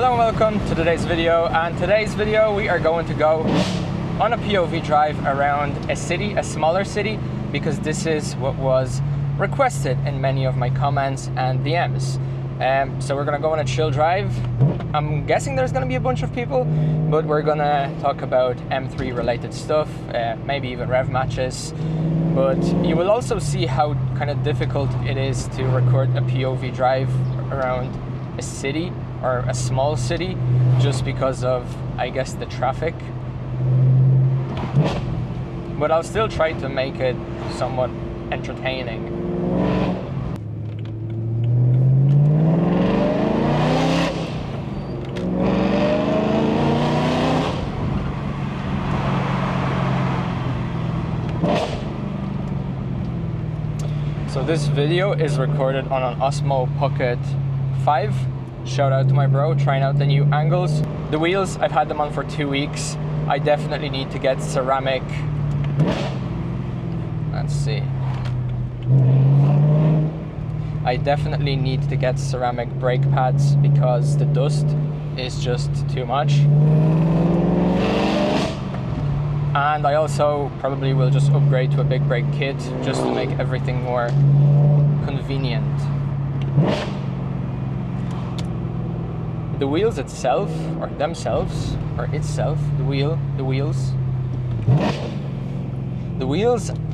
Hello and welcome to today's video, and today's video we are going to go on a POV drive around a city, a smaller city, because this is what was requested in many of my comments and DMs. So we're gonna go on a chill drive. I'm guessing there's gonna be a bunch of people, but we're gonna talk about M3 related stuff, maybe even rev matches. But you will also see how kind of difficult it is to record a POV drive around a city or a small city, just because of, I guess, the traffic. But I'll still try to make it somewhat entertaining. So this video is recorded on an Osmo Pocket 5. Shout out to my bro, trying out the new angles. The wheels, I've had them on for 2 weeks. I definitely need to get ceramic, let's see. I definitely need to get ceramic brake pads because the dust is just too much. And I also probably will just upgrade to a big brake kit just to make everything more convenient. The wheels itself, or themselves, or itself, the wheels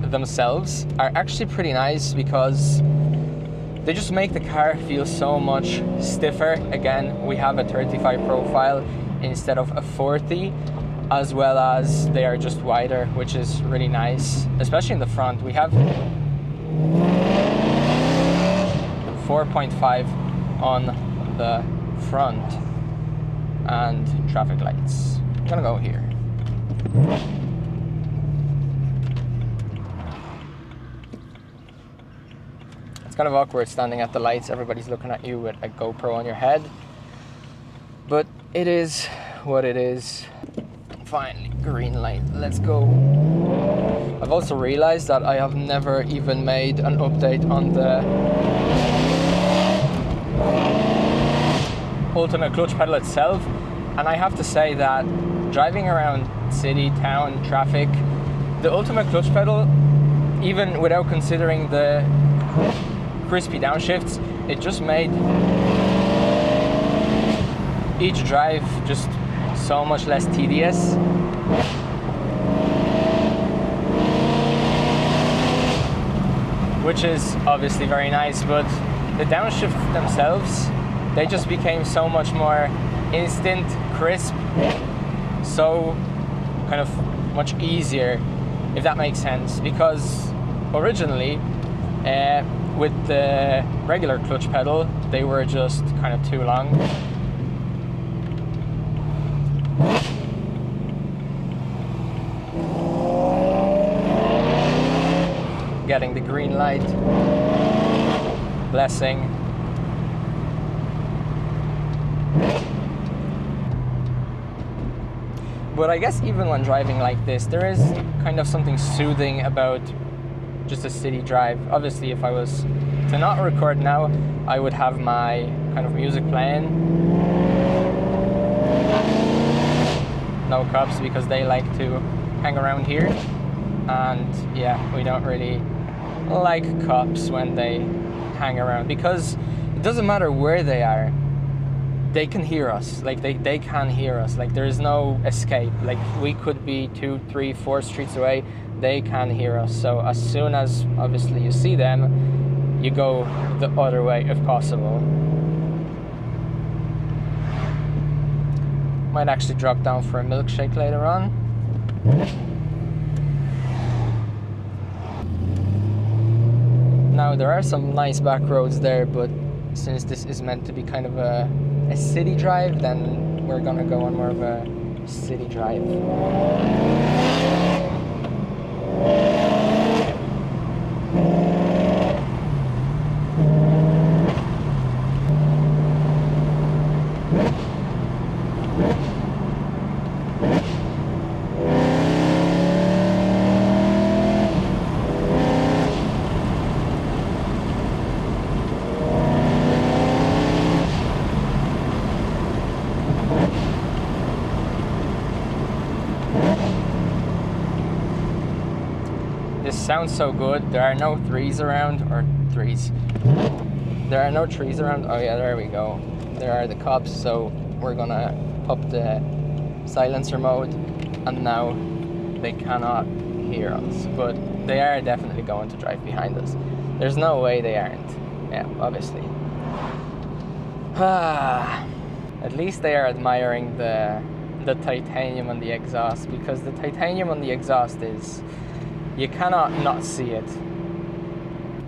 themselves are actually pretty nice because they just make the car feel so much stiffer. Again, we have a 35 profile instead of a 40, as well as they are just wider, which is really nice, especially in the front. We have 4.5 on the front, and traffic lights. I'm gonna go here. It's kind of awkward standing at the lights. Everybody's looking at you with a GoPro on your head, but it is what it is. Finally, green light, let's go. I've also realized that I have never even made an update on the ultimate clutch pedal itself, and I have to say that driving around city, town, traffic, the ultimate clutch pedal, even without considering the crispy downshifts, it just made each drive just so much less tedious. Which is obviously very nice, but the downshifts themselves, they just became so much more instant, crisp, so kind of much easier, if that makes sense. Because originally, with the regular clutch pedal, they were just kind of too long. Getting the green light, blessing. But I guess even when driving like this, there is kind of something soothing about just a city drive. Obviously, if I was to not record now, I would have my kind of music playing. No cops, because they like to hang around here. And yeah, we don't really like cops when they hang around, because it doesn't matter where they are, they can hear us. Like they can hear us. Like there is no escape. Like we could be 2, 3, 4 streets away, they can hear us. So as soon as obviously you see them, you go the other way if possible. Might actually drop down for a milkshake later on. Now there are some nice back roads there, but since this is meant to be kind of a city drive, then we're gonna go on more of a city drive. This sounds so good. There are no trees around, or trees. There are no trees around. Oh yeah, there we go. There are the cops, so we're gonna pop the silencer mode, and now they cannot hear us, but they are definitely going to drive behind us. There's no way they aren't. Yeah, obviously. At least they are admiring the titanium on the exhaust, because the titanium on the exhaust is, you cannot not see it.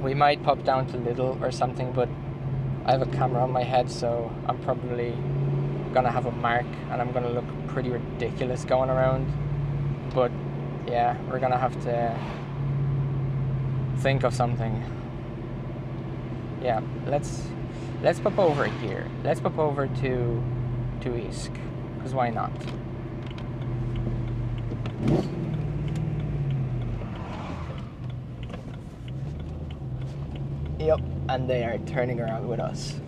We might pop down to little or something, but I have a camera on my head, so I'm probably gonna have a mark and I'm gonna look pretty ridiculous going around. But yeah, we're gonna have to think of something. Yeah, let's pop over here. Let's pop over to East, because why not? Yep, and they are turning around with us.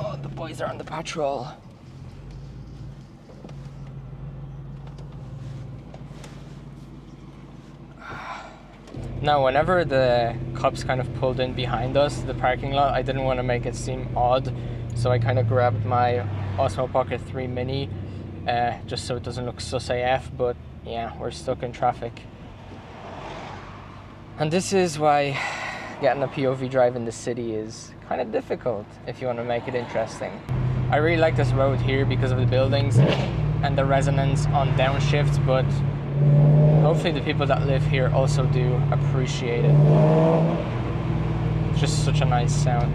Oh, the boys are on the patrol. Now, whenever the cops kind of pulled in behind us, the parking lot, I didn't want to make it seem odd, so I kind of grabbed my Osmo Pocket 3 Mini, just so it doesn't look sus AF, but yeah, we're stuck in traffic. And this is why getting a POV drive in the city is kind of difficult if you want to make it interesting. I really like this road here because of the buildings and the resonance on downshifts, but hopefully the people that live here also do appreciate it. It's just such a nice sound.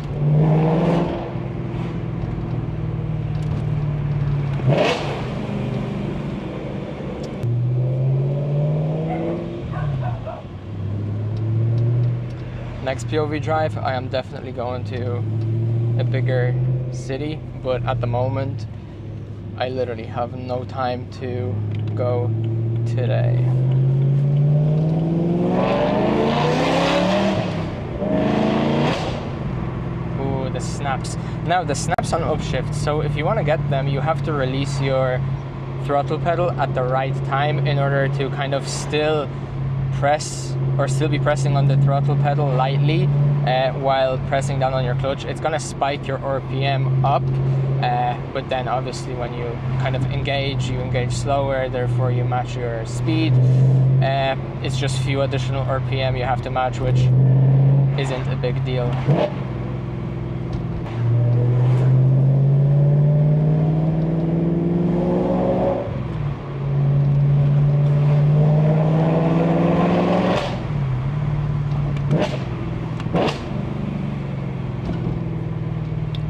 Next POV drive, I am definitely going to a bigger city, but at the moment, I literally have no time to go today. Ooh, the snaps. Now, the snaps on upshift, so if you want to get them, you have to release your throttle pedal at the right time in order to kind of still press or still be pressing on the throttle pedal lightly while pressing down on your clutch. It's gonna spike your RPM up, but then obviously when you kind of engage, you engage slower, therefore you match your speed. It's just few additional RPM you have to match, which isn't a big deal.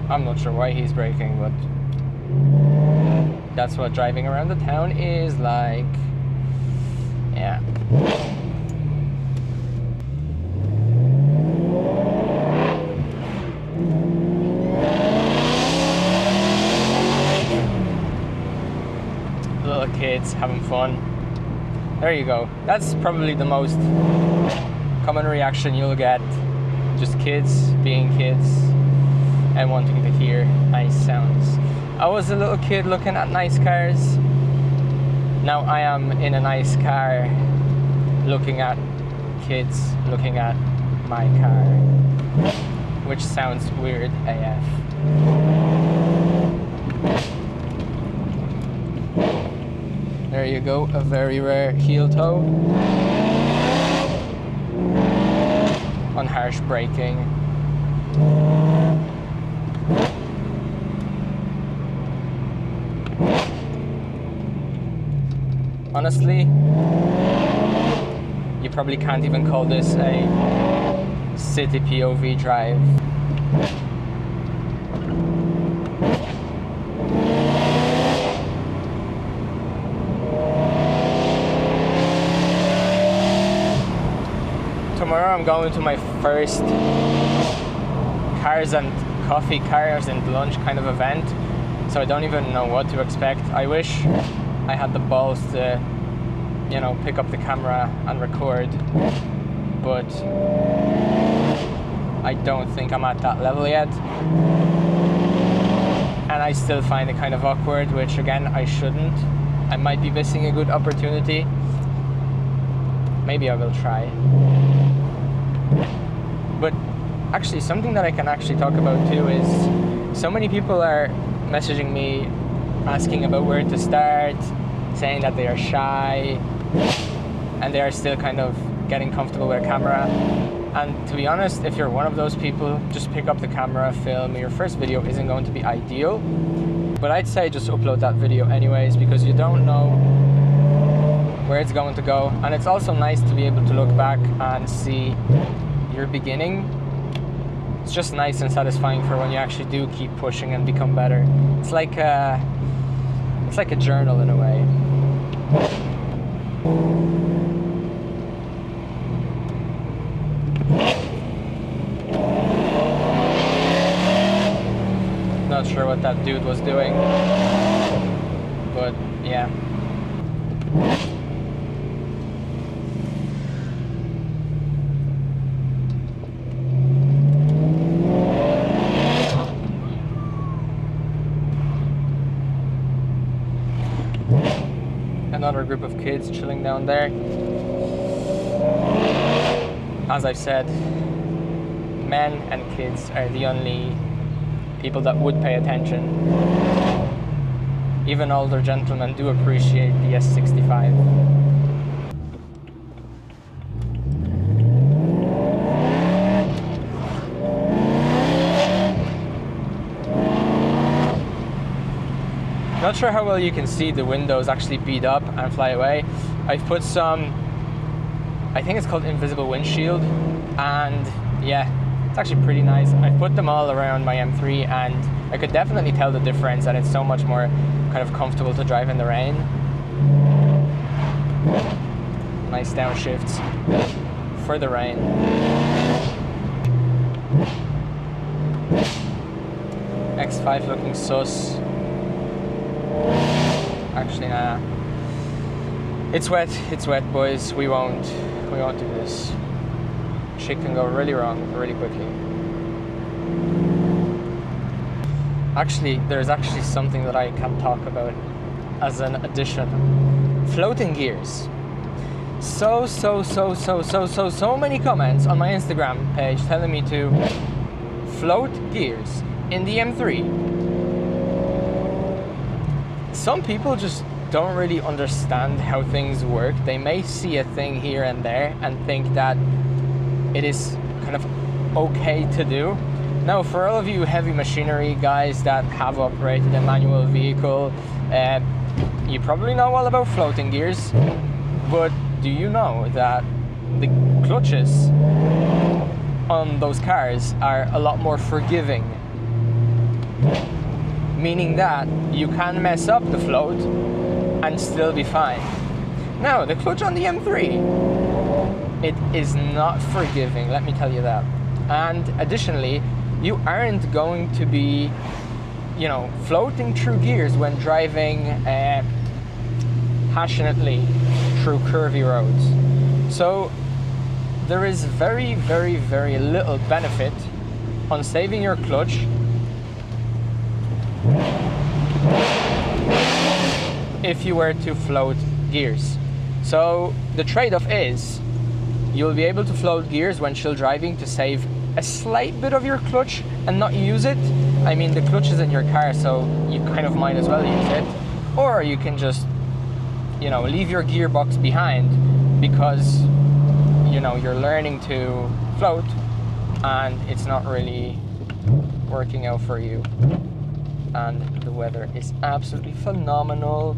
I'm not sure why he's braking, but that's what driving around the town is like. Yeah. Little kids having fun. There you go. That's probably the most common reaction you'll get. Just kids being kids and wanting to hear nice sounds. I was a little kid looking at nice cars. Now I am in a nice car looking at kids looking at my car, which sounds weird AF. There you go, a very rare heel toe on harsh braking. Honestly, you probably can't even call this a city POV drive. Tomorrow I'm going to my first cars and coffee, cars and lunch kind of event, so I don't even know what to expect. I wish I had the balls to, you know, pick up the camera and record, but I don't think I'm at that level yet. And I still find it kind of awkward, which again, I shouldn't. I might be missing a good opportunity. Maybe I will try. But actually, something that I can actually talk about too is so many people are messaging me asking about where to start, saying that they are shy and they are still kind of getting comfortable with a camera. And to be honest, if you're one of those people, just pick up the camera, film. Your first video isn't going to be ideal, but I'd say just upload that video anyways, because you don't know where it's going to go. And it's also nice to be able to look back and see your beginning. It's just nice and satisfying for when you actually do keep pushing and become better. It's like a journal in a way. Not sure what that dude was doing, but yeah. Another group of kids chilling down there. As I've said, men and kids are the only people that would pay attention. Even older gentlemen do appreciate the S65. Not sure how well you can see the windows actually beat up and fly away. I've put some, I think it's called invisible windshield, and yeah, it's actually pretty nice. I put them all around my M3 and I could definitely tell the difference, and it's so much more kind of comfortable to drive in the rain. Nice downshifts for the rain. X5 looking sus. Actually, nah. It's wet, boys. We won't do this. Shit can go really wrong really quickly. Actually, there's actually something that I can talk about as an addition. Floating gears. So many comments on my Instagram page telling me to float gears in the M3. Some people just don't really understand how things work. They may see a thing here and there and think that it is kind of okay to do. Now, for all of you heavy machinery guys that have operated a manual vehicle, you probably know all about floating gears, but do you know that the clutches on those cars are a lot more forgiving? Meaning that you can mess up the float and still be fine. Now, the clutch on the M3, it is not forgiving, let me tell you that. And additionally, you aren't going to be, floating through gears when driving passionately through curvy roads. So there is very little benefit on saving your clutch if you were to float gears. So the trade-off is you'll be able to float gears when chill driving to save a slight bit of your clutch and not use it. I mean, the clutch is in your car, so you kind of might as well use it. Or you can just, leave your gearbox behind because, you're learning to float and it's not really working out for you. And the weather is absolutely phenomenal.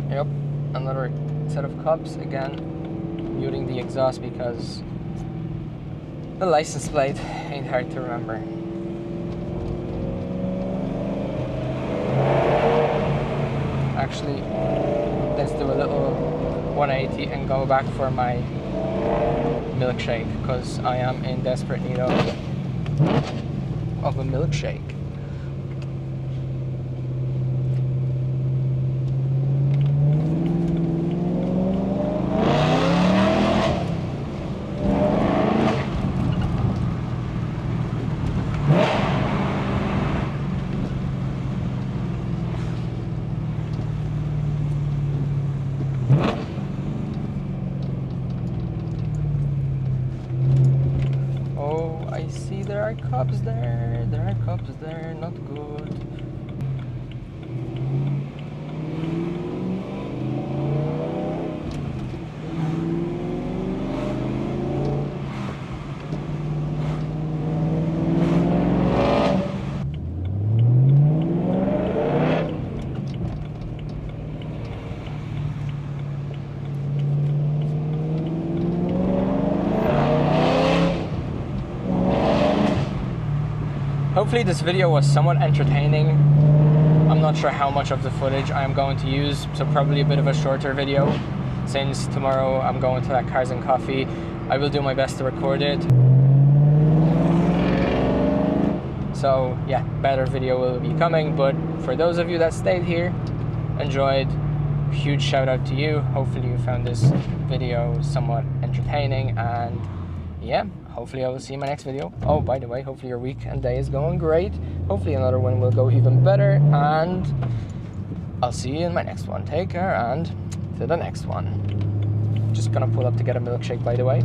Yep, another set of cops again, muting the exhaust because the license plate ain't hard to remember. Actually, let's do a little 180 and go back for my milkshake, because I am in desperate need of a milkshake. cops there. There are cops there. Not good. Hopefully this video was somewhat entertaining. I'm not sure how much of the footage I'm going to use, so probably a bit of a shorter video. Since tomorrow I'm going to that Cars and Coffee, I will do my best to record it. So yeah, better video will be coming, but for those of you that stayed here, enjoyed, huge shout out to you. Hopefully you found this video somewhat entertaining, and yeah, hopefully I will see you in my next video. Oh, by the way, hopefully your week and day is going great. Hopefully another one will go even better, and I'll see you in my next one. Take care, and to the next one. Just gonna pull up to get a milkshake, by the way.